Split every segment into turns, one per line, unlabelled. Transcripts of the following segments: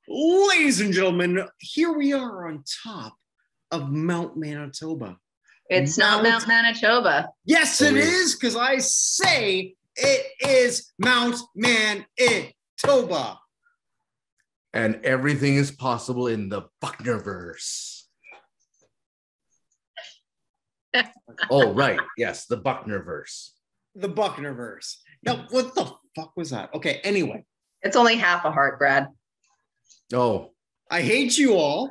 Ladies and gentlemen, here we are on top of Mount Manitoba.
It's not Mount Manitoba.
Yes, it is, because I say it is Mount Manitoba.
And everything is possible in the Buchnerverse. Oh, right. Yes, the Buchnerverse.
The Buchnerverse. Now, what the fuck was that? Okay, anyway.
It's only half a heart, Brad.
Oh.
I hate you all.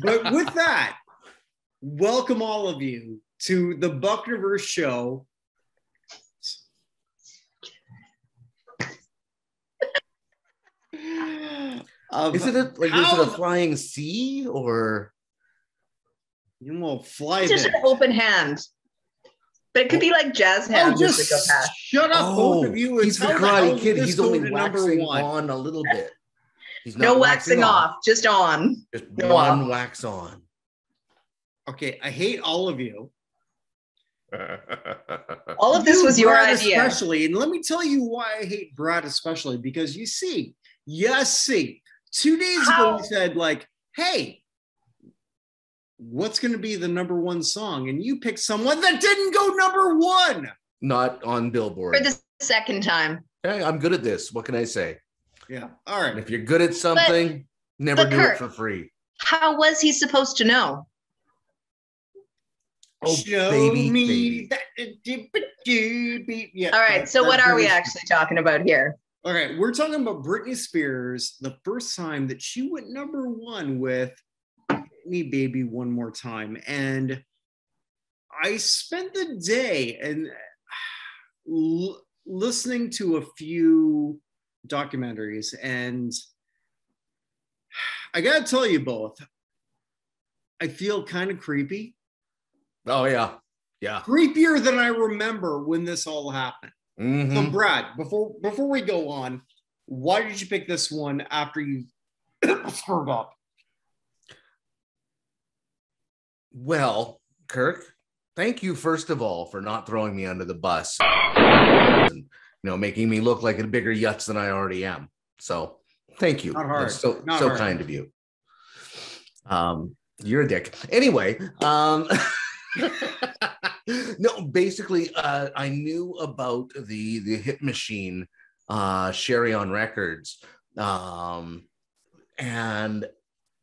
But with that, welcome all of you to the Buchnerverse show.
Is it a flying C or?
You won't fly.
It's just an open hand. But it could be like jazz hands.
Just shut up, both of you.
He's the Karate Kid. He's only waxing on a little bit. He's not
no waxing off, just on.
Just one wax on.
Okay, I hate all of you.
All of this was your idea.
Especially, and let me tell you why I hate Brad especially, because you see, 2 days ago he said like, hey, what's going to be the number one song? And you picked someone that didn't go number one.
Not on Billboard.
For the second time.
Hey, I'm good at this. What can I say?
Yeah. All right.
And if you're good at something, never do it for free.
How was he supposed to know?
Oh,
show
baby,
me
baby.
Yeah,
all right. So what are we actually talking about here?
Okay. We're talking about Britney Spears, the first time that she went number one with Me Baby One More Time. And I spent the day and listening to a few documentaries, and I gotta tell you both, I feel kind of creepy.
Oh yeah,
creepier than I remember when this all happened.
Mm-hmm.
So Brad, before we go on, why did you pick this one after you screwed up?
Well, Kirk, thank you first of all for not throwing me under the bus and making me look like a bigger yutz than I already am. So thank you.
Not hard.
That's so
hard.
Kind of you. You're a dick. Anyway, no, basically, I knew about the hit machine, Sherry on Records, and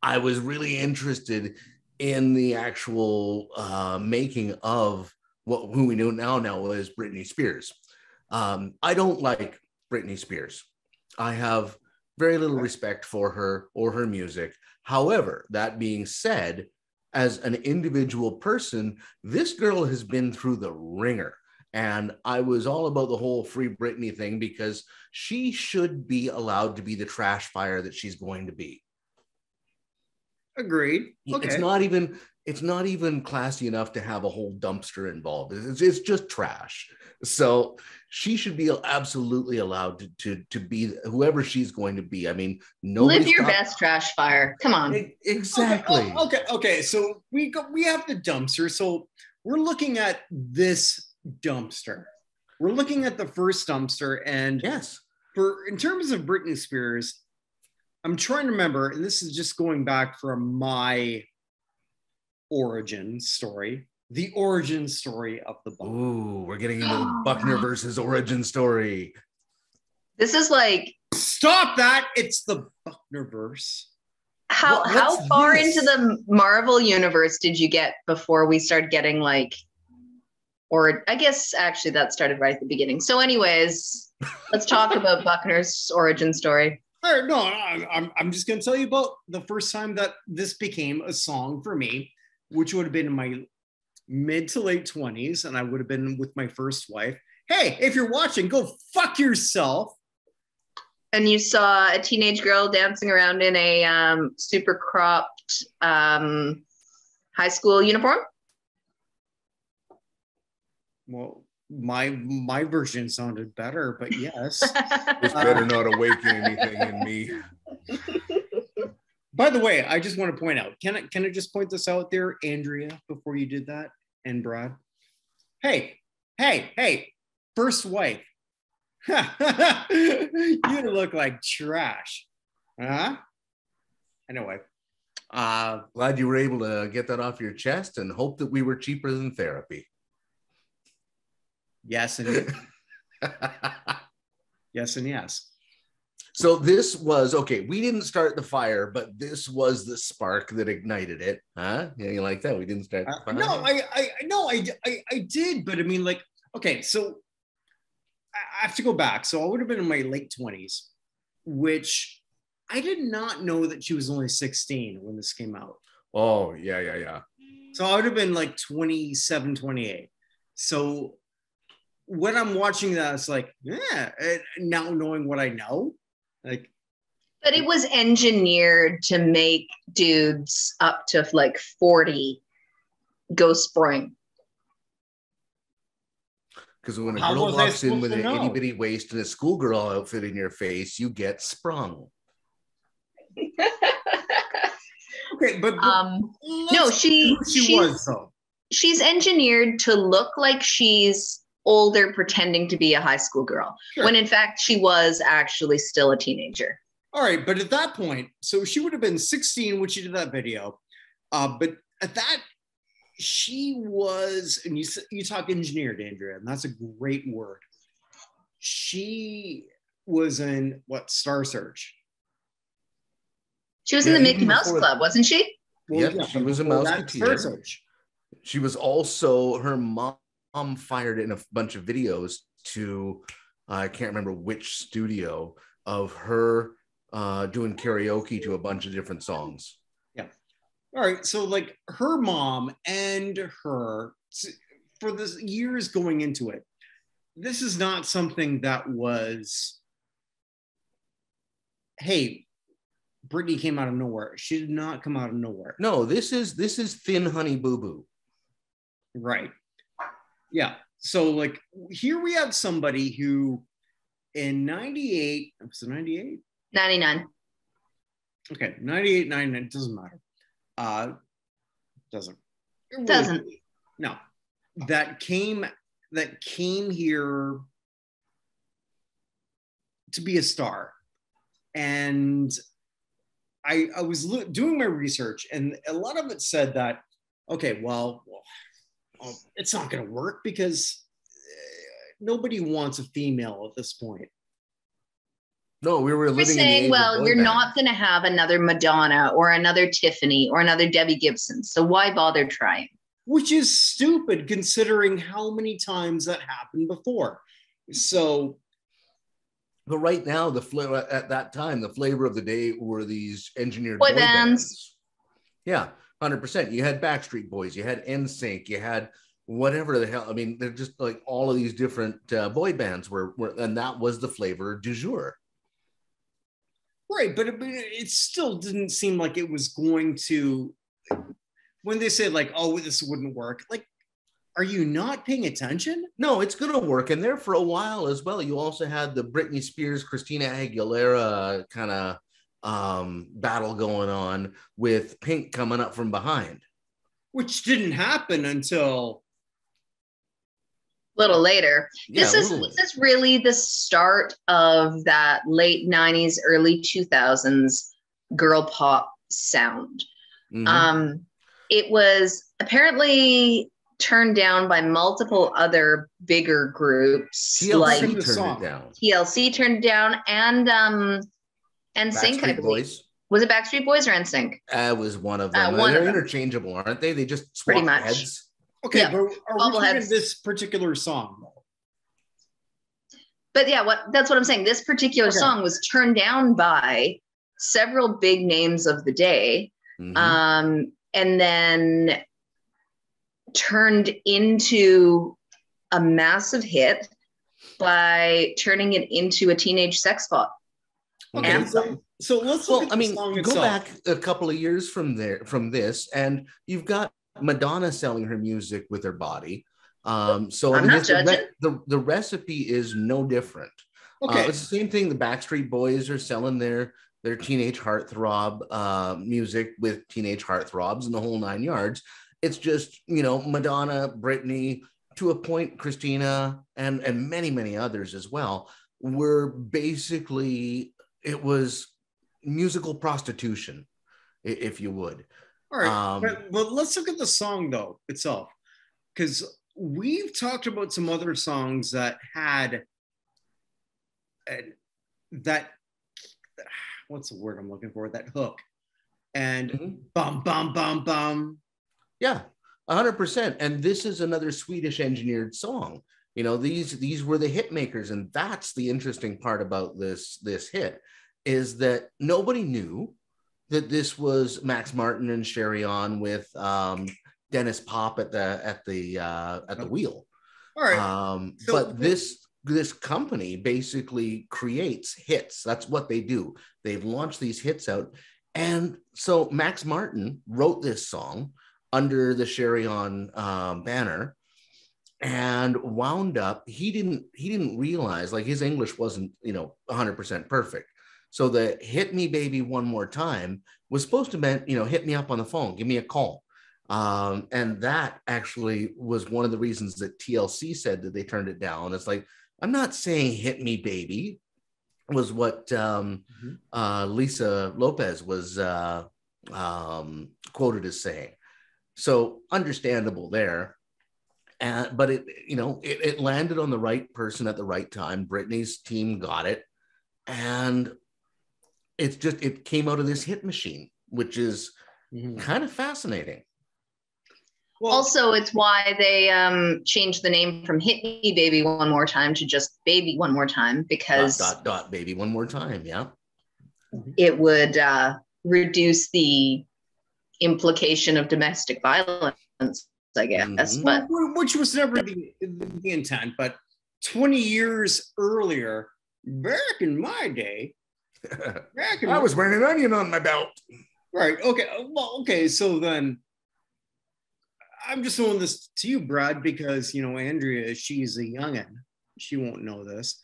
I was really interested in the actual making of who we know as Britney Spears. I don't like Britney Spears. I have very little respect for her or her music. However, that being said, as an individual person, this girl has been through the ringer. And I was all about the whole Free Britney thing because she should be allowed to be the trash fire that she's going to be.
Agreed. Okay.
It's not even classy enough to have a whole dumpster involved. It's just trash. So she should be absolutely allowed to be whoever she's going to be. I mean,
live your best, trash fire. Come on.
Exactly.
Okay. So we have the dumpster. So we're looking at this dumpster. We're looking at the first dumpster, and
yes,
in terms of Britney Spears, I'm trying to remember, and this is just going back from my origin story, the origin story of the Buchner.
Ooh, we're getting into the Buchner versus origin story.
This is like...
Stop that! It's the Buchnerverse.
How far into the Marvel universe did you get before we started getting or I guess actually that started right at the beginning. So anyways, let's talk about Buchner's origin story.
All right, no, I'm just going to tell you about the first time that this became a song for me, which would have been in my mid to late 20s, and I would have been with my first wife. Hey, if you're watching, go fuck yourself.
And you saw a teenage girl dancing around in a super cropped high school uniform?
Well, my version sounded better, but yes.
This better not awaken anything in me.
By the way, I just want to point out, can I just point this out there, Andrea, before you did that, and Brad? Hey, first wife. You look like trash. Huh? Anyway,
glad you were able to get that off your chest, and hope that we were cheaper than therapy.
Yes, and yes, and yes.
So this was okay. We didn't start the fire, but this was the spark that ignited it, huh? Yeah, you like that? We didn't start the fire.
No, I did, but I mean, like, okay, so I have to go back. So I would have been in my late 20s, which I did not know that she was only 16 when this came out.
Oh, yeah.
So I would have been like 27, 28. So when I'm watching that, it's like, yeah, now knowing what I know, like.
But it was engineered to make dudes up to like 40 go spring.
Because when a girl walks in with an itty bitty waist and a schoolgirl outfit in your face, you get sprung.
Okay, but
no, she
was though.
She's engineered to look like she's older, pretending to be a high school girl, sure, when in fact she was actually still a teenager.
All right, but at that point, so she would have been 16 when she did that video, but at that, she was, and you talk engineered, Andrea, and that's a great word. She was in what, Star Search?
She was in the Mickey Mouse Club, wasn't she?
Well,
yeah, she was a Mouseketeer.
Star Search.
She was also, her mom fired in a bunch of videos to, I can't remember which studio, of her doing karaoke to a bunch of different songs.
Yeah. All right. So like her mom and her, for the years going into it, this is not something that was, hey, Britney came out of nowhere. She did not come out of nowhere.
No, this is Thin Honey Boo Boo.
Right. Yeah. So like here we have somebody who in 98, was it 98?
99.
Okay, 98, 99, it doesn't matter. Doesn't.
It doesn't.
No. That came here to be a star. And I was doing my research, and a lot of it said that, okay, well it's not going to work because nobody wants a female at this point.
No, we were living
saying,
in the age
well,
of boy
you're
bands.
not going to have another Madonna or another Tiffany or another Debbie Gibson. So why bother trying?
Which is stupid considering how many times that happened before. So,
but right now, at that time, the flavor of the day were these engineered
boy bands.
Yeah, 100%. You had Backstreet Boys, you had NSYNC, you had whatever the hell. I mean, they're just like all of these different boy bands were, and that was the flavor du jour.
Right, but it still didn't seem like it was going to, when they said like, oh, this wouldn't work, like, are you not paying attention?
No, it's going to work. And there for a while as well, you also had the Britney Spears, Christina Aguilera kind of battle going on with Pink coming up from behind. Which
didn't happen until
little later. This is really the start of that late 90s, early 2000s girl pop sound. Mm-hmm. It was apparently turned down by multiple other bigger groups.
TLC turned it down.
TLC turned it down, and NSYNC, I believe.
Boys.
Was it Backstreet Boys or NSYNC?
It was one of them. They're interchangeable, aren't they? They just swap
pretty much
heads.
Okay, yeah, but are we talking this particular song?
But yeah, that's what I'm saying. This particular song was turned down by several big names of the day, and then turned into a massive hit by turning it into a teenage sex pop.
Okay, so let's look at the song itself.
Go back a couple of years from this, and you've got Madonna selling her music with her body. So
I'm not judging.
The recipe is no different.
Okay,
it's the same thing. The Backstreet Boys are selling their teenage heartthrob music with teenage heartthrobs and the whole 9 yards. It's just, Madonna, Britney, to a point, Christina, and many, many others as well, were basically, it was musical prostitution. if you would.
All right, but let's look at the song though itself, because we've talked about some other songs that had that, what's the word I'm looking for? That hook and bum bum bum bum.
Yeah, 100%. And this is another Swedish engineered song. You know, these were the hit makers, and that's the interesting part about this hit, is that nobody knew that this was Max Martin and Sherry On with Dennis Pop at the wheel.
All right.
But this company basically creates hits. That's what they do. They've launched these hits out. And so Max Martin wrote this song under the Sherry On banner, and wound up, he didn't realize, like, his English wasn't 100% perfect. So the "Hit Me Baby One More Time" was supposed to mean, hit me up on the phone, give me a call. And that actually was one of the reasons that TLC said that they turned it down. It's like, I'm not saying "hit me baby" was what Lisa Lopez was quoted as saying. So understandable there. But it landed on the right person at the right time. Britney's team got it. And it came out of this hit machine, which is kind of fascinating.
Well, also, it's why they changed the name from "Hit Me Baby One More Time" to just "Baby One More Time," because
baby one more time. Yeah.
It would reduce the implication of domestic violence, I guess. But
which was never the intent. But 20 years earlier, back in my day,
I was wearing an onion on my belt.
Right. Okay. Well, okay. So then I'm just throwing this to you, Brad, because, Andrea, she's a youngin'. She won't know this.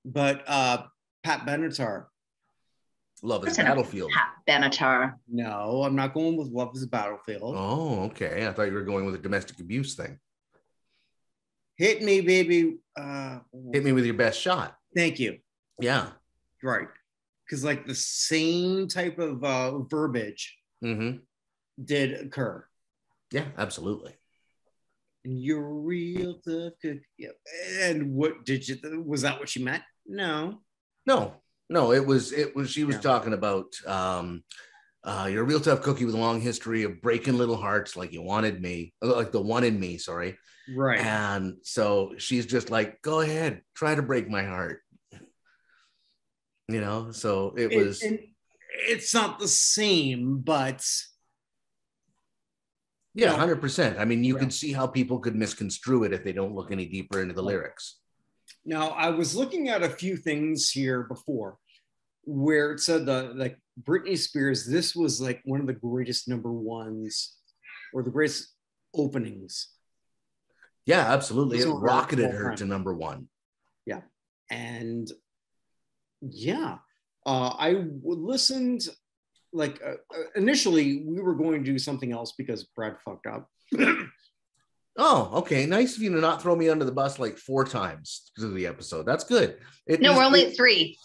But Pat Benatar.
Love is Battlefield.
Pat Benatar.
No, I'm not going with Love is Battlefield.
Oh, okay. I thought you were going with a domestic abuse thing.
Hit Me Baby.
Hit Me With Your Best Shot.
Thank you.
Yeah.
Right. Because like the same type of verbiage did occur.
Yeah, absolutely.
And you're real tough cookie. And was that what she meant? No,
it was she was talking about you're a real tough cookie with a long history of breaking little hearts like you wanted me, like the one in me, sorry.
Right.
And so she's just like, go ahead, try to break my heart. So
it's not the same, but
yeah, 100%. I mean, you can see how people could misconstrue it if they don't look any deeper into the lyrics.
Now, I was looking at a few things here before where it said like Britney Spears, this was like one of the greatest number ones or the greatest openings.
Yeah, absolutely. It rocketed her to number one.
Yeah. And I listened. Like initially, we were going to do something else because Brad fucked up.
Oh, okay. Nice of you to not throw me under the bus like 4 times through the episode. That's good.
We're only at 3.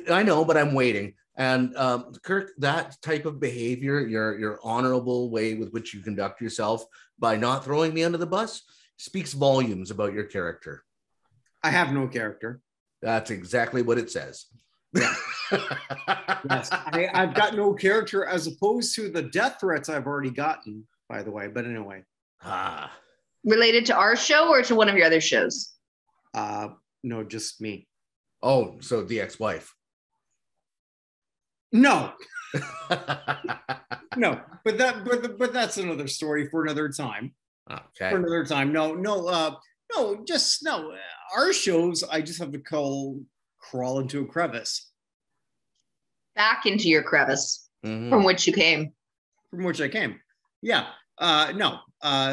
I know, but I'm waiting. And Kirk, that type of behavior, your honorable way with which you conduct yourself by not throwing me under the bus, speaks volumes about your character.
I have no character.
That's exactly what it says.
Yeah. Yes, I've got no character as opposed to the death threats I've already gotten, by the way. But anyway.
Related to our show or to one of your other shows?
No, just me.
Oh, so the ex-wife.
No. No, but that's another story for another time.
Okay.
For another time. No. Our shows, I just have to crawl into a crevice.
Back into your crevice from which you came.
From which I came. Yeah. No.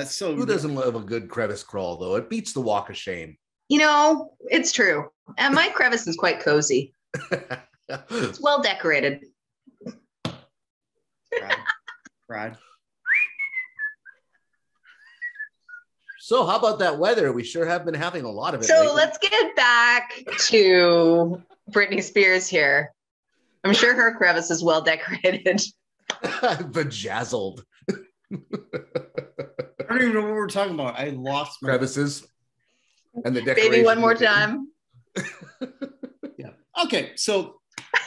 So
who doesn't love a good crevice crawl though? It beats the walk of shame.
It's true. And my crevice is quite cozy. It's well decorated.
Brad.
So how about that weather? We sure have been having a lot of it.
So
lately.
let's get back to Britney Spears here. I'm sure her crevice is well decorated.
Bejazzled.
I don't even know what we're talking about. I lost my
crevices and the decoration.
Baby, one more time.
Yeah. Okay. So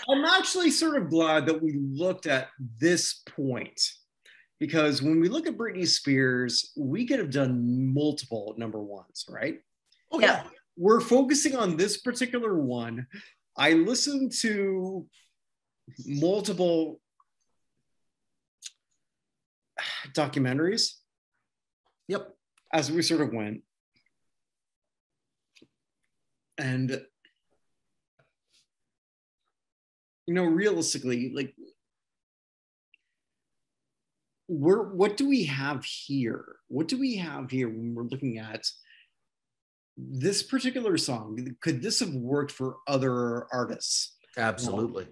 I'm actually sort of glad that we looked at this point, because when we look at Britney Spears, we could have done multiple number ones, right?
Oh, yeah.
We're focusing on this particular one. I listened to multiple documentaries.
Yep.
As we sort of went. And, realistically, like, what do we have here? What do we have here when we're looking at this particular song? Could this have worked for other artists?
Absolutely.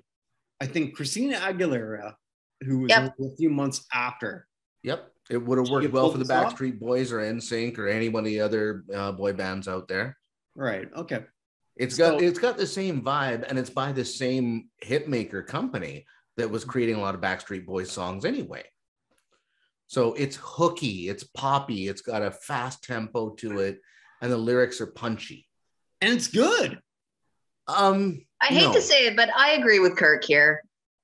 I think Christina Aguilera, who was only a few months after.
Yep. It would have worked well for the Backstreet Boys or NSYNC or any one of the other boy bands out there.
Right. Okay.
It's got the same vibe, and it's by the same hitmaker company that was creating a lot of Backstreet Boys songs anyway. So it's hooky, it's poppy, it's got a fast tempo to it, and the lyrics are punchy.
And it's good.
I hate to say it, but I agree with Kirk here.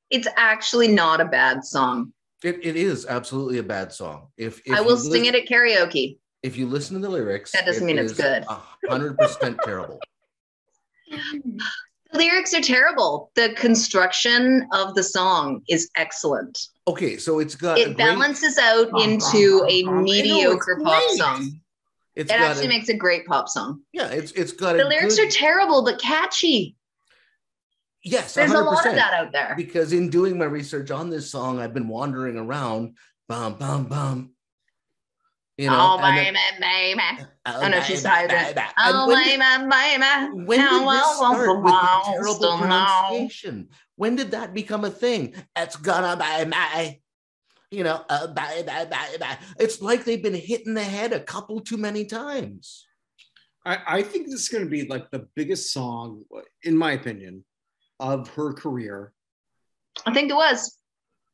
It's actually not a bad song.
It is absolutely a bad song. If
I will sing it at karaoke.
If you listen to the lyrics,
that doesn't mean it's good.
100% terrible.
The lyrics are terrible. The construction of the song is excellent.
Okay, so it
balances out into a mediocre pop song. It actually makes a great pop song.
Yeah, it's got
the lyrics are terrible but catchy.
Yes, 100%.
There's a lot of that out there.
Because in doing my research on this song, I've been wandering around, bum bum bum.
Oh, baby, baby. Oh, no, she's tired. Oh, baby, baby.
When did this start with the terrible pronunciation? When did that become a thing? It's gonna be my, it's like they've been hit in the head a couple too many times.
I think this is going to be like the biggest song, in my opinion, of her career.
I think it was.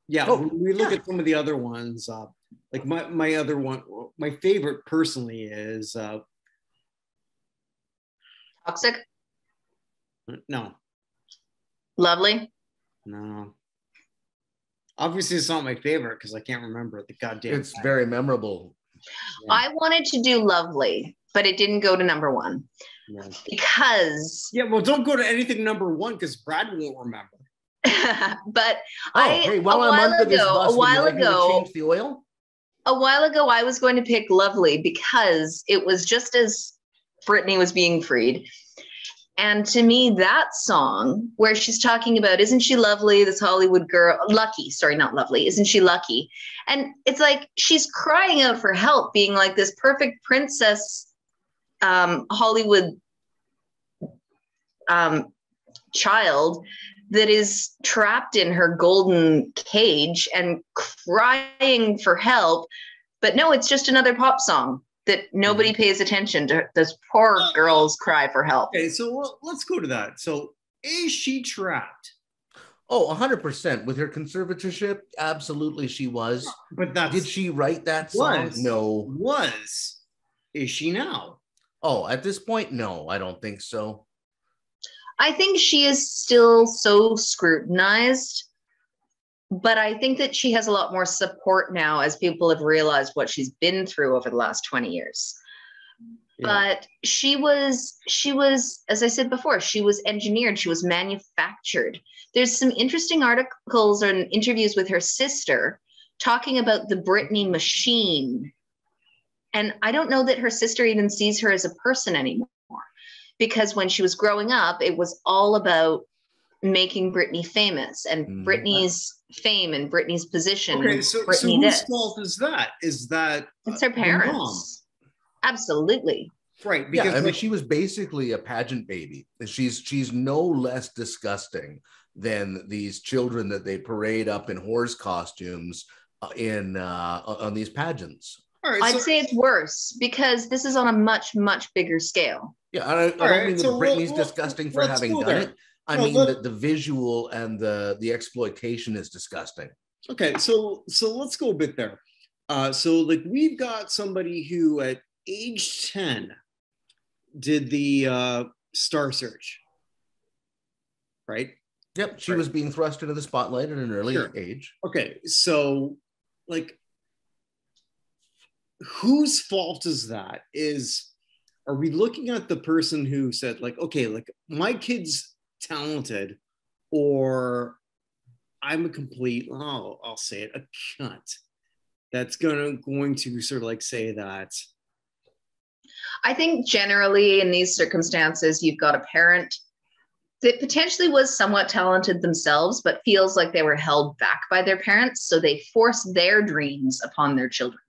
Yeah, when we look at some of the other ones, like my other one, my favorite personally is
Toxic.
No.
Lovely.
No. Obviously, it's not my favorite because I can't remember the goddamn.
It's very memorable.
Yeah. I wanted to do Lovely, but it didn't go to number one because.
Yeah, well, don't go to anything number one because Brad won't remember.
But
a while
ago, I was going to pick Lovely because it was just as Britney was being freed. And to me, that song where she's talking about, isn't she lovely, this Hollywood girl, lucky, sorry, not lovely, isn't she lucky? And it's like she's crying out for help, being like this perfect princess Hollywood child that is trapped in her golden cage and crying for help. But no, it's just another pop song that nobody pays attention to. This poor girl's cry for help.
Okay, so let's go to that. So is she trapped?
Oh, 100%. With her conservatorship, absolutely she was.
But
did she write that song? No.
Is she now?
Oh, at this point, no, I don't think so.
I think she is still so scrutinized, but I think that she has a lot more support now as people have realized what she's been through over the last 20 years. Yeah. But she was, as I said before, she was engineered, she was manufactured. There's some interesting articles and interviews with her sister talking about the Britney machine. And I don't know that her sister even sees her as a person anymore. Because when she was growing up, it was all about making Britney famous and Britney's fame and Britney's position.
Okay, so whose fault is that?
It's her parents. Absolutely.
Right.
Because I mean, she was basically a pageant baby. She's no less disgusting than these children that they parade up in horse costumes on these pageants.
Right, I'd say it's worse because this is on a much, much bigger scale.
Yeah, I don't mean that Britney's disgusting for having done it. I mean that the visual and the exploitation is disgusting.
Okay, so let's go a bit there. So like we've got somebody who at age 10 did the Star Search, right?
Yep, she
Right.
was being thrust into the spotlight at an early age.
Okay, so like whose fault is that? Are we looking at the person who said like, okay, like my kid's talented, or I'm a complete, I'll say it, a cunt that's going to sort of like say that.
I think generally in these circumstances, you've got a parent that potentially was somewhat talented themselves, but feels like they were held back by their parents. So they force their dreams upon their children.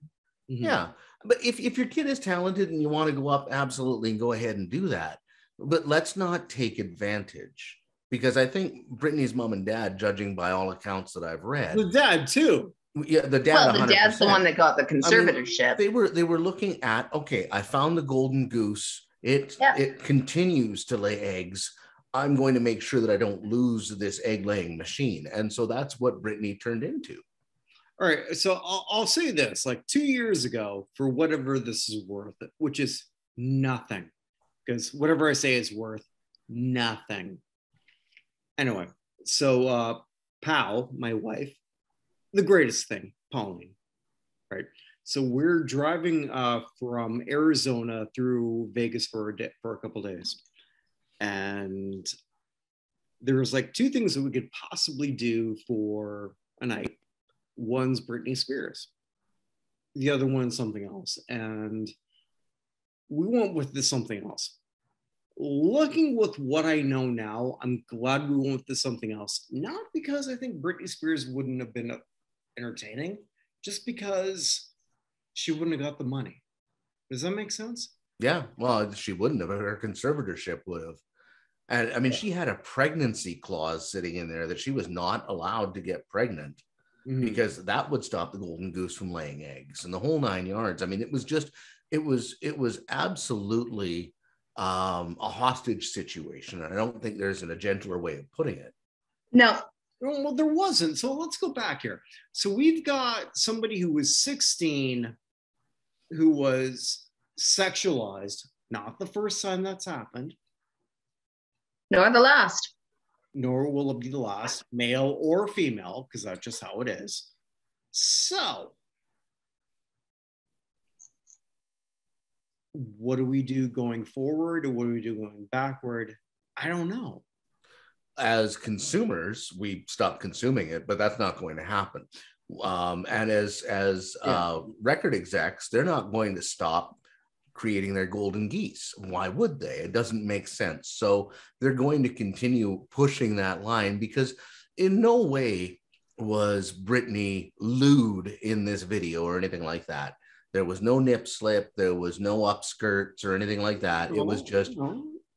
Mm-hmm. Yeah. But if your kid is talented and you want to go up, absolutely go ahead and do that. But let's not take advantage, because I think Britney's mom and dad, judging by all accounts that I've read,
the dad too.
Yeah, the dad.
Well, the dad's the one that got the conservatorship.
I mean, they were looking at, okay, I found the golden goose. It continues to lay eggs. I'm going to make sure that I don't lose this egg laying machine. And so that's what Britney turned into.
All right. So I'll say this, like 2 years ago, for whatever this is worth, which is nothing, because whatever I say is worth nothing. Anyway, so Pal, my wife, the greatest thing, Pauline, right? So we're driving from Arizona through Vegas for a couple of days. And there was like two things that we could possibly do for a night. One's Britney Spears. The other one's something else. And we went with this something else. Looking with what I know now, I'm glad we went with this something else. Not because I think Britney Spears wouldn't have been entertaining, just because she wouldn't have got the money. Does that make sense?
Yeah, well, she wouldn't have. Her conservatorship would have. And I mean, she had a pregnancy clause sitting in there that she was not allowed to get pregnant, because that would stop the golden goose from laying eggs and the whole 9 yards. I mean, it was absolutely a hostage situation. And I don't think there's a gentler way of putting it.
No.
Well, there wasn't. So let's go back here. So we've got somebody who was 16 who was sexualized. Not the first time that's happened.
Nor the last.
Nor will it be the last, male or female, because that's just how it is. So, what do we do going forward, or what do we do going backward? I don't know.
As consumers, we stop consuming it, but that's not going to happen. And as record execs, they're not going to stop creating their golden geese. Why would they? It doesn't make sense. So they're going to continue pushing that line, because in no way was Britney lewd in this video or anything like that. There was no nip slip. There was no upskirts or anything like that. It was just,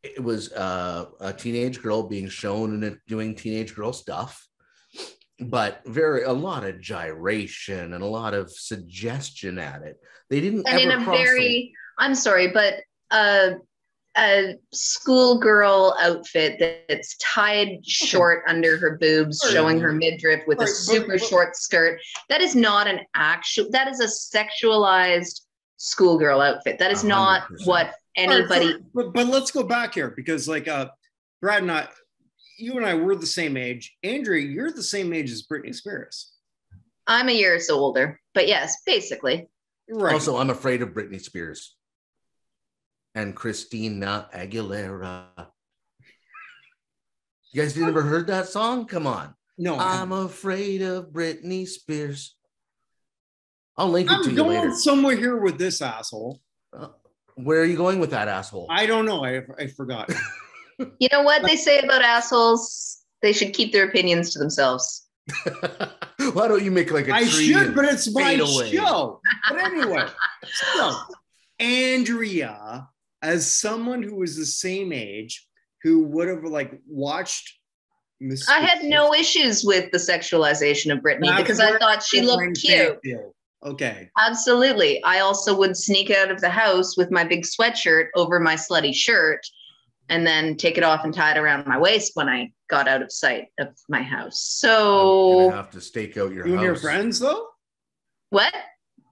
it was a teenage girl being shown and doing teenage girl stuff, but a lot of gyration and a lot of suggestion at it. They didn't
and
ever
in a very, I'm sorry, but a schoolgirl outfit that's tied short under her boobs, showing her midriff with a super short skirt. That is not an actual, that is a sexualized schoolgirl outfit. That is 100%. Not what anybody.
But let's go back here, because like Brad and I, you and I were the same age. Andrea, you're the same age as Britney Spears.
I'm a year or so older, but yes, basically.
Right.
Also, I'm afraid of Britney Spears and Christina Aguilera. You guys never heard that song? Come on.
No.
I'm afraid of Britney Spears. I'll link it to you later.
I'm going somewhere here with this asshole.
Where are you going with that asshole?
I don't know. I forgot.
You know what they say about assholes? They should keep their opinions to themselves.
Why don't you make like a
I
tree?
Should, but it's my show. But anyway, so Andrea, as someone who was the same age, who would have like watched
I had no issues with the sexualization of Britney because I thought she looked cute.
Okay.
Absolutely. I also would sneak out of the house with my big sweatshirt over my slutty shirt and then take it off and tie it around my waist when I got out of sight of my house.
I'm
So
gonna have to stake out your
You and your
house.
friends, though?
what?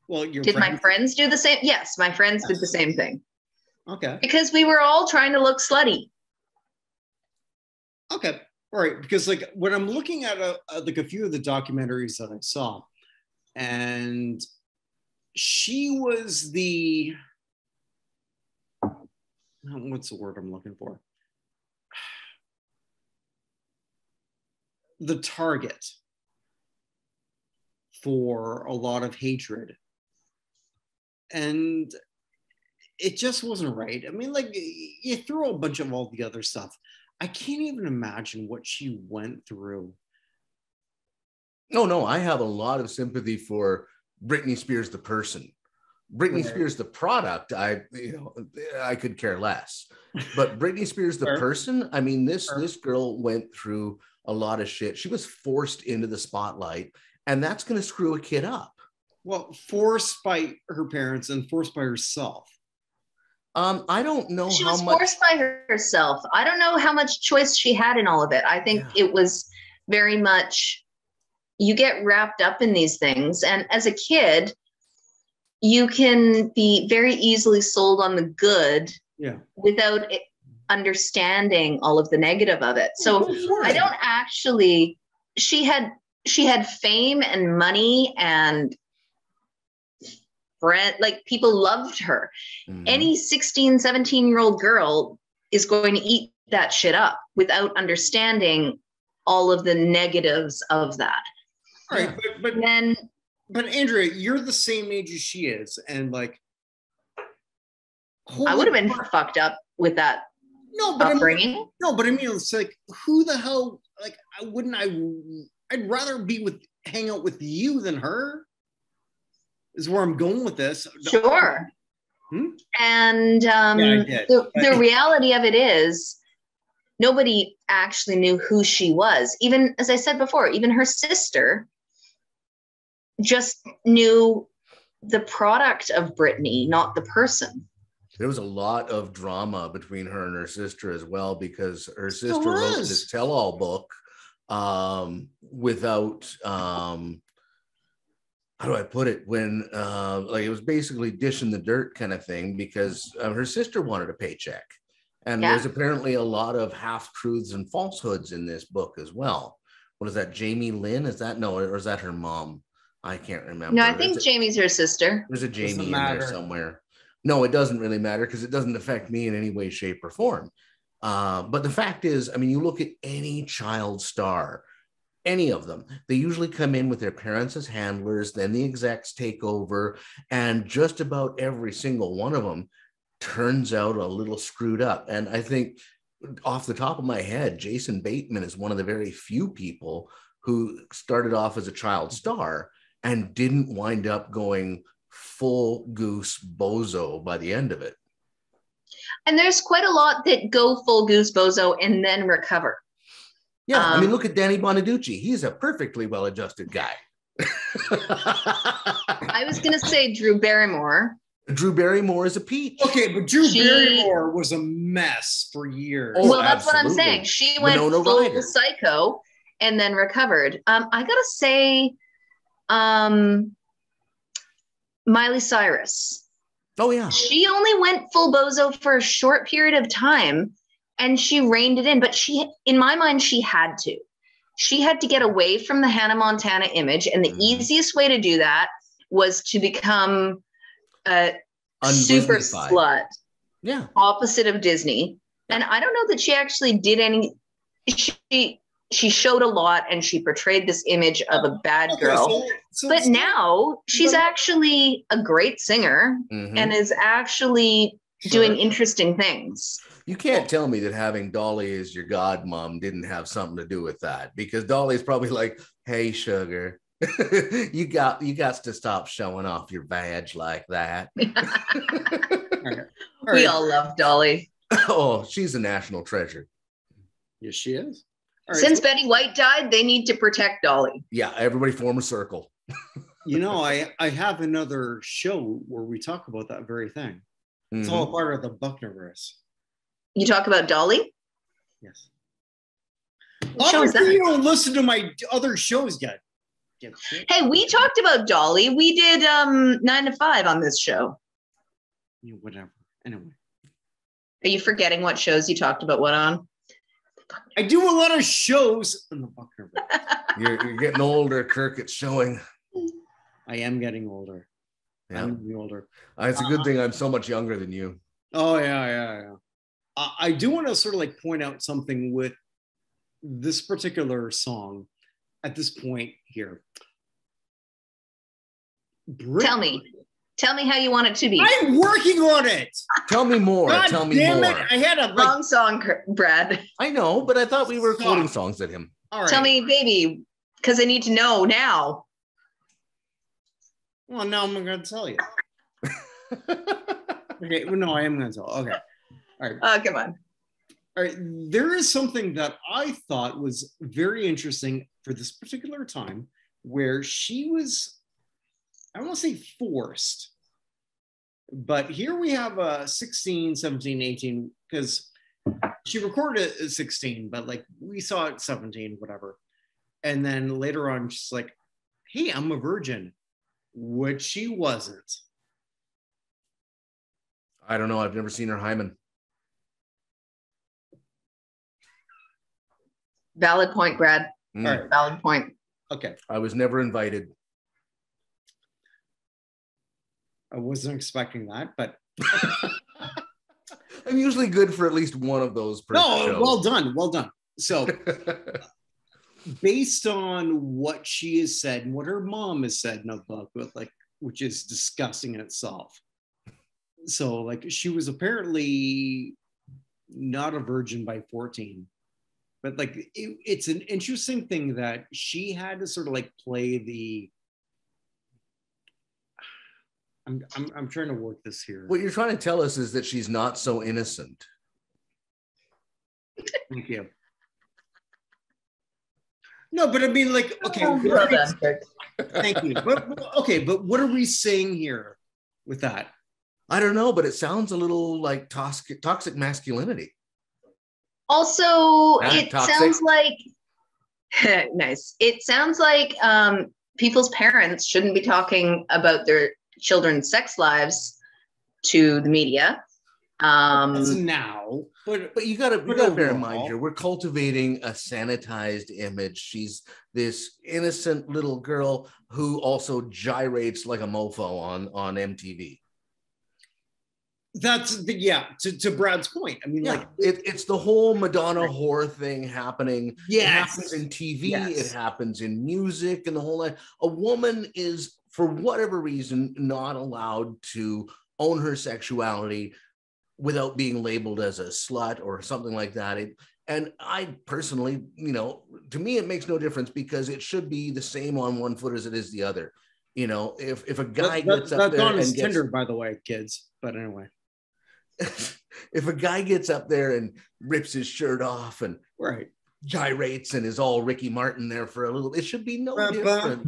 Well, your
Did
friends.
my friends do the same? Yes, my friends did the
Yes.
same thing.
Okay.
Because we were all trying to look slutty.
Okay. All right. Because like when I'm looking at like a few of the documentaries that I saw, and she was the what's the word I'm looking for? The target for a lot of hatred. And it just wasn't right. I mean, like you throw a bunch of all the other stuff. I can't even imagine what she went through.
No, I have a lot of sympathy for Britney Spears, the person. Britney
Right.
Spears, the product, I could care less. But Britney Spears, the
Fair.
person, I mean, this
Fair.
girl went through a lot of shit. She was forced into the spotlight, and that's going to screw a kid up.
Well, forced by her parents and forced by herself.
I don't know
She
how
was
much.
forced by herself. I don't know how much choice she had in all of it. I think
Yeah.
it was very much, you get wrapped up in these things. And as a kid, you can be very easily sold on the good
Yeah.
without understanding all of the negative of it. So I don't actually, she had fame and money and friend, like people loved her.
Mhm.
Any 16, 17-year-old girl is going to eat that shit up without understanding all of the negatives of that.
All right, but
And then,
but Andrea, you're the same age as she is, and like,
I would have been fucked up with that
no, but
upbringing.
I mean, it's like, who the hell? Like, I'd rather hang out with you than her. Is where I'm going with this.
Sure. And
I did.
the reality of it is, nobody actually knew who she was. Even, as I said before, even her sister just knew the product of Britney, not the person.
There was a lot of drama between her and her sister as well, because her sister
There
wrote
is.
this tell-all book without how do I put it, when like it was basically dishing the dirt kind of thing, because her sister wanted a paycheck. And
Yeah.
there's apparently a lot of half-truths and falsehoods in this book as well. What is that, Jamie Lynn? Is that, no, or is that her mom? I can't remember.
No, I think Jamie's her sister.
There's a Jamie in
matter.
there somewhere. No, it doesn't really matter because it doesn't affect me in any way, shape, or form. But the fact is, I mean, you look at any child star, any of them, they usually come in with their parents as handlers, then the execs take over, and just about every single one of them turns out a little screwed up. And I think off the top of my head, Jason Bateman is one of the very few people who started off as a child star and didn't wind up going full goose bozo by the end of it.
And there's quite a lot that go full goose bozo and then recover.
Yeah, I mean, look at Danny Bonaducci. He's a perfectly well-adjusted guy.
I was going to say Drew Barrymore.
Drew Barrymore is a peach.
Okay, but Drew Barrymore was a mess for years.
Oh,
Well, that's
absolutely.
what I'm saying. She went
Winona
full
Ryder.
psycho and then recovered. I gotta say, Miley Cyrus.
Oh, yeah.
She only went full bozo for a short period of time and she reined it in. But she, in my mind, she had to. She had to get away from the Hannah Montana image. And the easiest way to do that was to become a super
Undisneyfied.
slut.
Yeah.
Opposite of Disney. And I don't know that she actually did any. She showed a lot and she portrayed this image of a bad girl. But now she's actually a great singer and is actually doing interesting things.
You can't tell me that having Dolly as your godmom didn't have something to do with that, because Dolly's probably like, hey, sugar, you got to stop showing off your badge like that.
We all love Dolly.
Oh, she's a national treasure.
Yes, she is.
Since Betty White died, they need to protect Dolly.
Yeah, everybody form a circle.
You know, I have another show where we talk about that very thing. It's all part of the Buchnerverse.
You talk about Dolly?
Yes.
show is
Obviously,
that?
you don't listen to my other shows yet.
Hey, we talked about Dolly. We did 9 to 5 on this show.
Yeah, whatever. Anyway.
Are you forgetting what shows you talked about what on?
I do a lot of shows in the Buchner.
You're getting older, Kirk. It's showing.
I am getting older.
Yeah.
I'm getting older.
It's a good thing I'm so much younger than you.
Oh, yeah. I do want to sort of like point out something with this particular song at this point here.
Tell me how you want it to be.
I'm working on it.
Tell me more.
God
Tell me
damn
more.
it. I had a
Wrong song, Brad.
I know, but I thought we were quoting songs at him.
All right.
Tell me, baby, because I need to know now.
Well, now I'm going to tell you. Okay. Well, no, I am going to tell. Okay. All right.
Oh, come on.
All right. There is something that I thought was very interesting for this particular time where she was, I don't want to say forced, but here we have a 16, 17, 18, because she recorded at 16, but like we saw it 17, whatever. And then later on, she's like, hey, I'm a virgin, which she wasn't.
I don't know. I've never seen her hymen.
Valid point, Brad.
All right.
Valid point.
Okay.
I was never invited.
I wasn't expecting that, but
I'm usually good for at least one of those per show.
Well done. So based on what she has said and what her mom has said in the book, which is disgusting in itself. So like she was apparently not a virgin by 14, but like it's an interesting thing that she had to sort of like play the. I'm trying to work this here.
What you're trying to tell us is that she's not so innocent.
Thank you. No, but I mean, like, okay. Thank you. But what are we saying here with that?
I don't know, but it sounds a little like toxic masculinity.
Also,
Not
it
toxic.
sounds like nice. It sounds like people's parents shouldn't be talking about their children's sex lives to the media.
That's now, but
you gotta bear in mind here, we're cultivating a sanitized image. She's this innocent little girl who also gyrates like a mofo on MTV.
That's to Brad's point. I mean,
yeah,
like
it's the whole Madonna whore thing happening.
Yes.
It happens in TV,
Yes.
It happens in music, and the whole line. A woman is, for whatever reason, not allowed to own her sexuality without being labeled as a slut or something like that. And I personally, to me, it makes no difference because it should be the same on one foot as it is the other. If a guy gets up there and gets
Tinder, by the way, kids. But anyway,
if a guy gets up there and rips his shirt off and
right.
gyrates and is all Ricky Martin there for a little, it should be no different.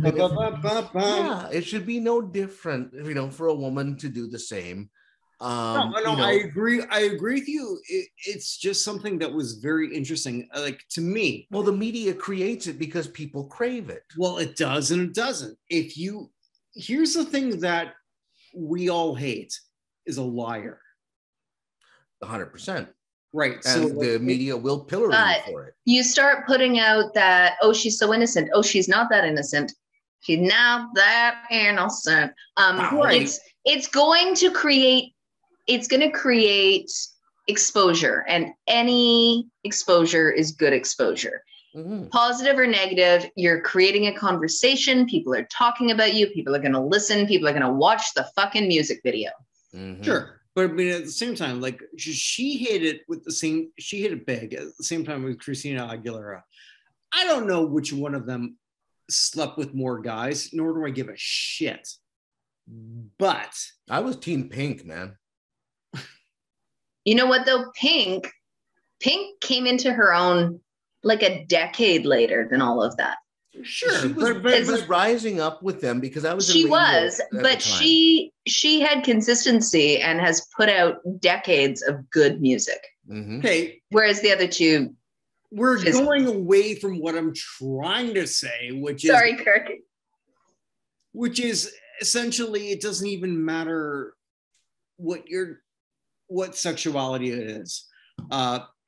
It should be no different, for a woman to do the same.
I agree with you. It's just something that was very interesting, like to me.
Well, the media creates it because people crave it.
Well, it does and it doesn't. Here's the thing that we all hate is a liar.
100%.
Right.
And
so
the media will pillory you for it.
You start putting out that, oh, she's so innocent. Oh, she's not that innocent. She's not that innocent.
Right.
It's going to create exposure, and any exposure is good exposure. Mm-hmm. Positive or negative, you're creating a conversation. People are talking about you. People are going to listen. People are going to watch the fucking music video.
Mm-hmm. Sure. But I mean, at the same time, like she hit it big at the same time with Christina Aguilera. I don't know which one of them slept with more guys, nor do I give a shit. But
I was Team Pink, man.
You know what though? Pink came into her own like a decade later than all of that.
Sure, she was rising up with them because I was.
She was, but she had consistency and has put out decades of good music.
Mm-hmm.
Okay,
whereas the other two,
we're going away from what I'm trying to say,
Sorry, Kirk.
Which is essentially, it doesn't even matter what sexuality it is.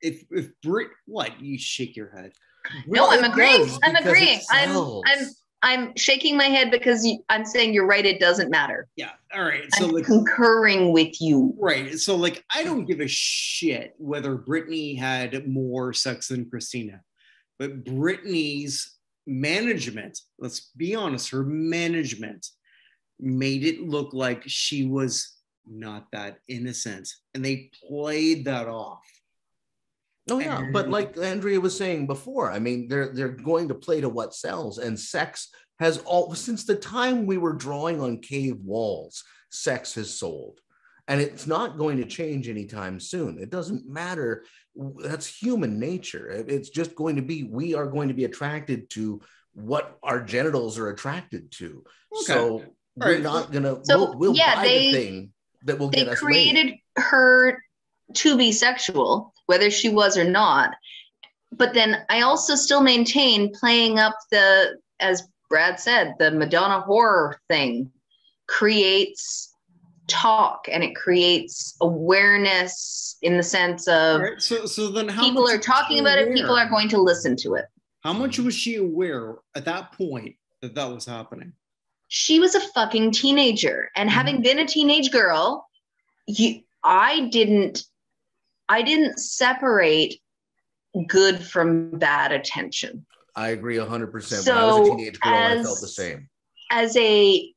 If Brit, what, you shake your head?
No, I'm agreeing. I'm shaking my head because I'm saying you're right. It doesn't matter.
Yeah. All right. So
I'm concurring with you.
Right. So like, I don't give a shit whether Britney had more sex than Christina, but Britney's management, let's be honest, her management made it look like she was not that innocent, and they played that off.
Oh yeah, but like Andrea was saying before, I mean, they're going to play to what sells, and sex has all since the time we were drawing on cave walls. Sex has sold, and it's not going to change anytime soon. It doesn't matter. That's human nature. It's just going to be. We are going to be attracted to what our genitals are attracted to. Okay. So we're not gonna. So we'll buy the thing that will get us laid. They created
her to be sexual, whether she was or not. But then I also still maintain playing up the, as Brad said, the Madonna horror thing creates talk, and it creates awareness in the sense of
so then how
people are talking about it, people are going to listen to it.
How much was she aware at that point that was happening?
She was a fucking teenager, and having been a teenage girl, I didn't separate good from bad attention.
I agree 100%. So when I was a teenage girl, I felt the same.
As a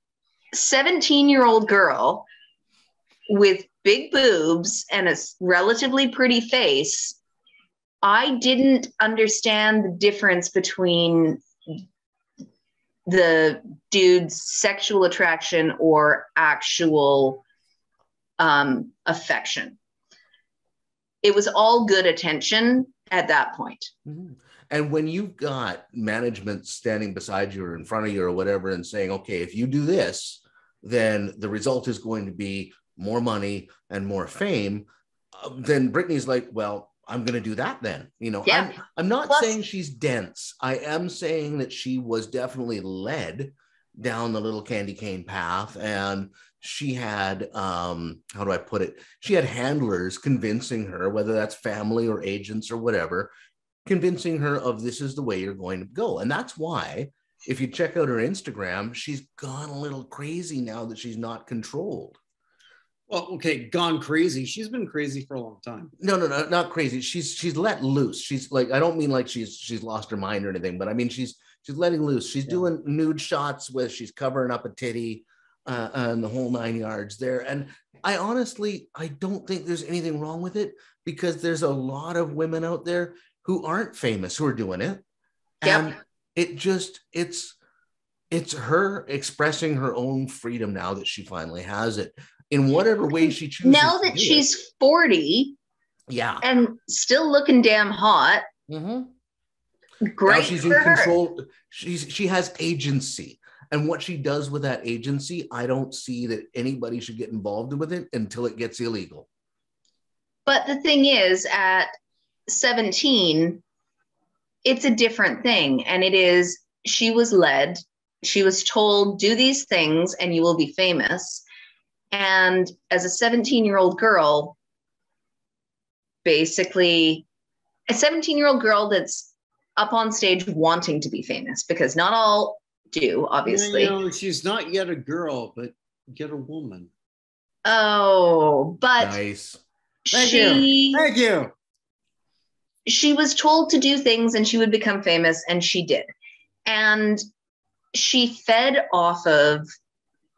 17-year-old girl with big boobs and a relatively pretty face, I didn't understand the difference between the dude's sexual attraction or actual affection. It was all good attention at that point.
Mm-hmm. And when you've got management standing beside you or in front of you or whatever and saying, okay, if you do this, then the result is going to be more money and more fame, then Britney's like, well, I'm going to do that then. You know, yeah. I'm not saying she's dense. I am saying that she was definitely led down the little candy cane path, and she had, how do I put it? She had handlers convincing her, whether that's family or agents or whatever, convincing her of this is the way you're going to go. And that's why, if you check out her Instagram, she's gone a little crazy now that she's not controlled.
Well, okay, gone crazy. She's been crazy for a long time.
No, not crazy. She's let loose. She's like, I don't mean like she's lost her mind or anything, but I mean she's letting loose. She's doing nude shots with, she's covering up a titty and the whole 9 yards there. And I honestly don't think there's anything wrong with it, because there's a lot of women out there who aren't famous who are doing it. And it's her expressing her own freedom now that she finally has it in whatever way she chooses.
Now that she's 40, and still looking damn hot.
Mm-hmm.
Great.
Now she's in control. She has agency, and what she does with that agency, I don't see that anybody should get involved with it until it gets illegal.
But the thing is, at 17, it's a different thing, and it is, she was led. She was told, do these things and you will be famous. And as a 17-year-old girl, basically a 17-year-old girl that's up on stage wanting to be famous, because not all do, obviously.
You know, she's not yet a girl, but yet a woman.
Oh, but
nice.
Thank you.
She was told to do things and she would become famous, and she did. And she fed off of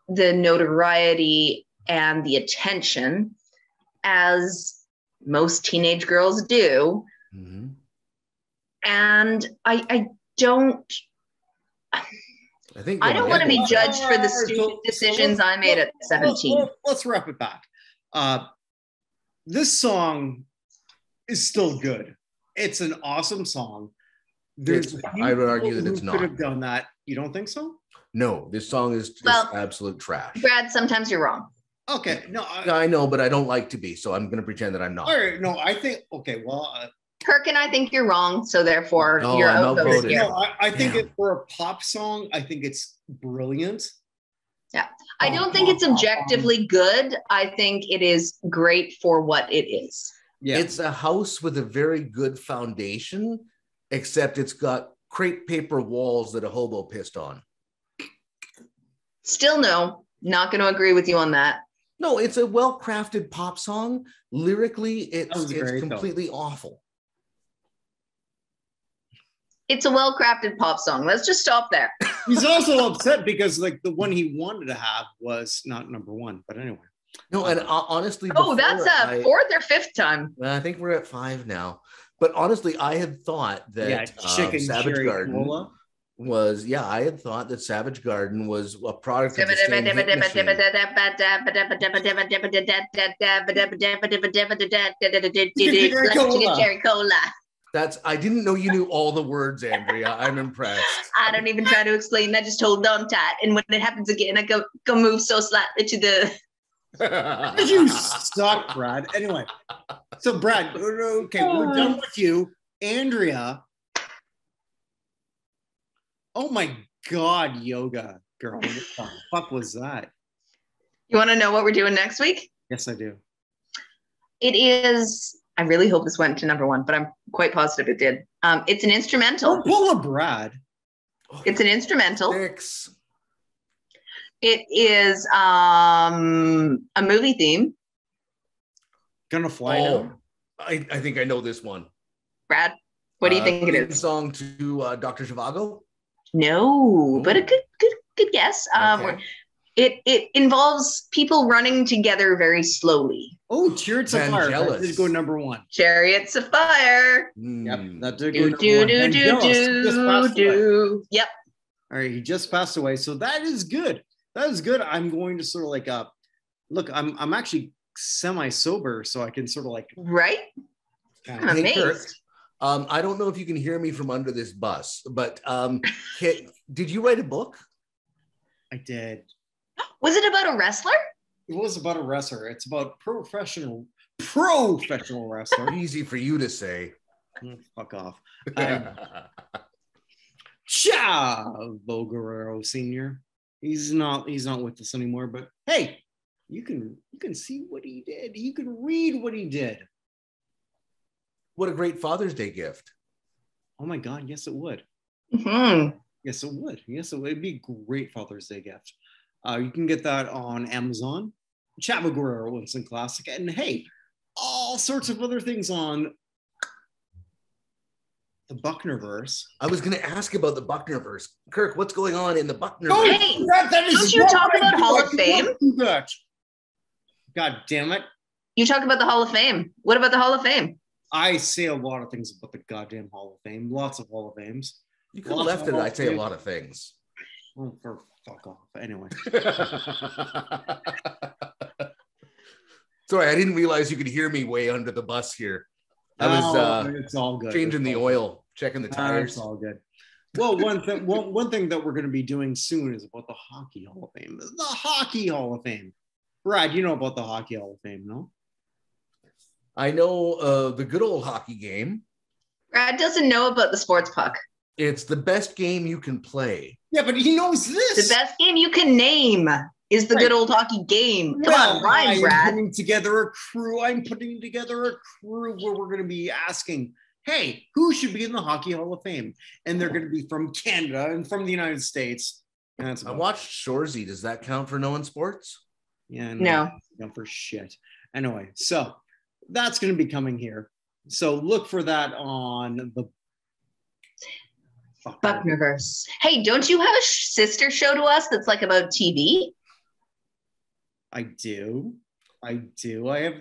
the notoriety and the attention, as most teenage girls do. Mm-hmm. And I don't want to be judged for the stupid decisions I made at 17.
Let's wrap it back. This song is still good. It's an awesome song.
I would argue that it's not.
Could have done that. You don't think so?
No, this song is just absolute trash.
Brad, sometimes you're wrong.
Okay, no,
I know, but I don't like to be, so I'm going to pretend that I'm not.
All right, no, I think, okay, well,
Kirk and I think you're wrong, so therefore
Oh,
you're
I'm
outvoted
outvoted.
here.
No, I think
Damn.
for a pop song, I think it's brilliant.
Yeah. I don't think it's objectively good. I think it is great for what it is.
Yeah.
It's a house with a very good foundation, except it's got crepe paper walls that a hobo pissed on.
Still no, not going to agree with you on that.
No, it's a well-crafted pop song. Lyrically, it's
great,
completely awful.
It's a well-crafted pop song. Let's just stop there.
He's also upset because like the one he wanted to have was not number one. But anyway.
No, and honestly,
Oh, that's a fourth or fifth time.
I think we're at 5 now. But honestly, I had thought that
chicken
Savage
cherry
Garden
cola
was, I had thought that Savage Garden was a product of the same hit machine.
Cherry cola.
I didn't know you knew all the words, Andrea. I'm impressed.
I don't even try to explain. I just hold on tight. And when it happens again, I go move so slightly to the...
You suck, Brad. Anyway, so Brad, okay, we're done with you. Andrea. Oh my God, yoga girl. What the fuck was that?
You want to know what we're doing next week?
Yes, I do.
It is... I really hope this went to number one, but I'm quite positive it did. It's an instrumental.
Don't pull a Brad.
It's an instrumental.
6.
It is a movie theme.
Gonna fly now.
I think I know this one.
Brad, what do you think it is?
Song to Dr. Zhivago?
No, but a good guess.
Okay.
It involves people running together very slowly.
Oh, Chariots of Fire. That
Vangelis.
did go number one.
Chariots of Fire.
Yep, that did go
Do
number
do
one.
do do
Vangelis just passed
do
away.
do. Yep.
All right, he just passed away. So that is good. That is good. I'm going to sort of like look, I'm actually semi-sober, so I can sort of like
Right.
kind
I'm
of,
amazed.
Kirk, I don't know if you can hear me from under this bus, but did you write a book?
I did.
Was it about a wrestler?
It was about a wrestler. It's about professional wrestler.
Easy for you to say.
Fuck off. Bo Guerrero Sr. He's not with us anymore, but hey, you can see what he did. You can read what he did.
What a great Father's Day gift.
Oh my God, yes it would.
Mm-hmm.
Yes it would. Yes it would. It'd be a great Father's Day gift. You can get that on Amazon, Chavo Guerrero Instant Classic, and hey, all sorts of other things on the Buchnerverse.
I was going to ask about the Buchnerverse. Kirk, what's going on in the Buchnerverse?
Oh,
Hey,
that is
don't you talk about Hall of Fame?
God damn it.
You talk about the Hall of Fame. What about the Hall of Fame?
I say a lot of things about the goddamn Hall of Fame. Lots of Hall of Fames.
You could have left it. I'd say a lot of things.
Oh, for fuck off. Anyway.
Sorry, I didn't realize you could hear me way under the bus here. I was
it's all good.
changing the oil, checking the tires.
It's all good. Well, one thing that we're going to be doing soon is about the Hockey Hall of Fame. The Hockey Hall of Fame. Brad, you know about the Hockey Hall of Fame, no?
I know the good old hockey game.
Brad doesn't know about the sports puck.
It's the best game you can play.
Yeah, but he knows this.
The best game you can name is the good old hockey game. Come on, rhyme, Brad.
I'm putting together a crew where we're going to be asking, hey, who should be in the Hockey Hall of Fame? And they're going to be from Canada and from the United States. And that's
I watched Shoresy. Does that count for knowing sports?
Yeah,
no,
for shit. Anyway, so that's going to be coming here. So look for that on the
Buchnerverse. Hey, don't you have a sister show to us that's like about TV?
I do. I have,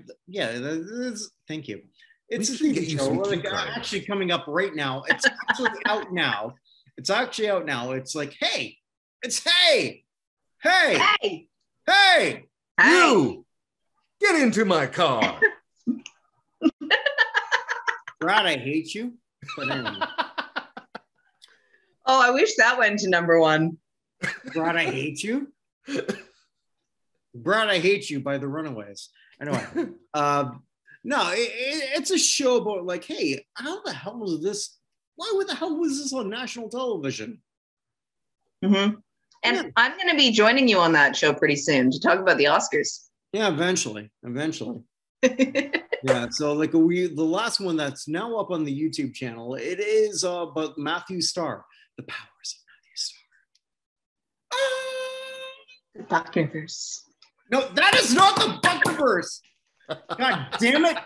thank you. It's a
should get
TV
you
show
some
like,
key cards.
actually coming up right now. It's actually out now. It's actually out now. It's like, hey,
You get into my car.
Brad, I hate you. But anyway,
Oh, I wish that went to number one.
Brad, I hate you. Brad, I hate you by the Runaways. Anyway, No, it's a show about like, hey, how the hell was this? Why the hell was this on national television?
Mm-hmm. And I'm going to be joining you on that show pretty soon to talk about the Oscars.
Yeah, eventually. Yeah, so like the last one that's now up on the YouTube channel, it is about Matthew Starr, the powers of Matthew Starr.
The Buchnerverse.
No, that is not the Buchnerverse. God damn it!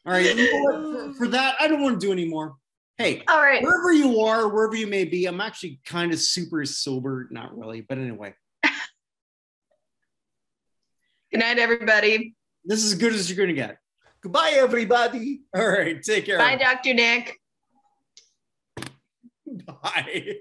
All right, you know what? For that, I don't want to do anymore. Hey,
all right.
Wherever you are, wherever you may be, I'm actually kind of super sober. Not really, but anyway.
Good night, everybody.
This is as good as you're going to get.
Goodbye, everybody.
All right, take care.
Bye, Dr. Nick.
Bye.